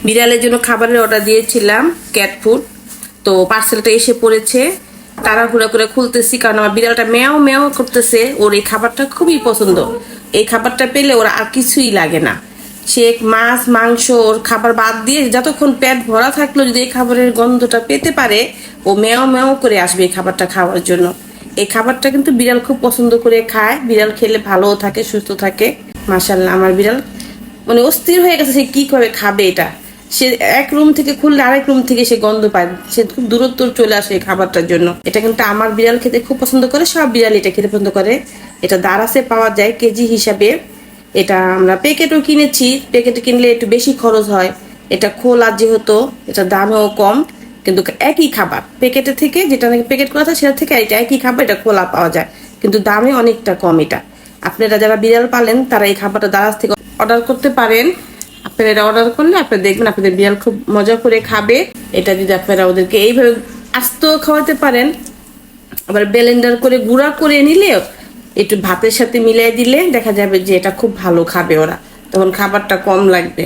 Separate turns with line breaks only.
বিড়ালের জন্য খাবারের অর্ডার দিয়েছিলাম, ক্যাট ফুড। তো পার্সেলটা এসে পড়েছে, তাড়াহুড়া করে খুলতেছি কারণ আমার বিড়ালটা ম্যাও ম্যাও করতেছে। ওর এই খাবারটা খুবই পছন্দ। এই খাবারটা পেলে ওর আর কিছুই লাগে না। সে মাছ মাংস ওর খাবার বাদ দিয়ে যতক্ষণ পেট ভরা থাকলো যদি এই খাবারের গন্ধটা পেতে পারে, ও ম্যাও ম্যাও করে আসবে এই খাবারটা খাওয়ার জন্য। এই খাবারটা কিন্তু বিড়াল খুব পছন্দ করে খায়। বিড়াল খেলে ভালোও থাকে, সুস্থ থাকে। মাশাআল্লাহ, আমার বিড়াল মানে অস্থির হয়ে গেছে সে কি করে খাবে এটা। সে এক রুম থেকে খুললে আরেক রুম থেকে সে গন্ধ পায়, সে খুব দূরত্ব চলে আসে এই খাবারটার জন্য। এটা কিন্তু আমার বিড়াল খেতে খুব পছন্দ করে, সব বিড়াল এটা খেতে পছন্দ করে। এটা দারাসে পাওয়া যায় কেজি হিসাবে। এটা আমরা প্যাকেটও কিনেছি, প্যাকেটে কিনলে একটু বেশি খরচ হয়। এটা খোলা যেহেতু, এটা দামেও কম, কিন্তু একই খাবার প্যাকেটের থেকে, যেটা নাকি প্যাকেট করা থাকে সেটা থেকে এটা একই খাবার, এটা খোলা পাওয়া যায় কিন্তু দামে অনেকটা কম। এটা আপনারা যারা বিড়াল পালেন তারা এই খাবারটা দারাজ থেকে অর্ডার করতে পারেন। আপনারা এটা অর্ডার করলে আপনারা দেখবেন আপনাদের বিড়াল খুব মজা করে খাবে। এটা যদি আপনারা ওদেরকে এইভাবে আস্ত খাওয়াতে পারেন, আবার ব্লেন্ডার করে গুঁড়া করে নিলে একটু ভাতের সাথে মিলিয়ে দিলে দেখা যাবে যে এটা খুব ভালো খাবে ওরা, তখন খাবারটা কম লাগবে।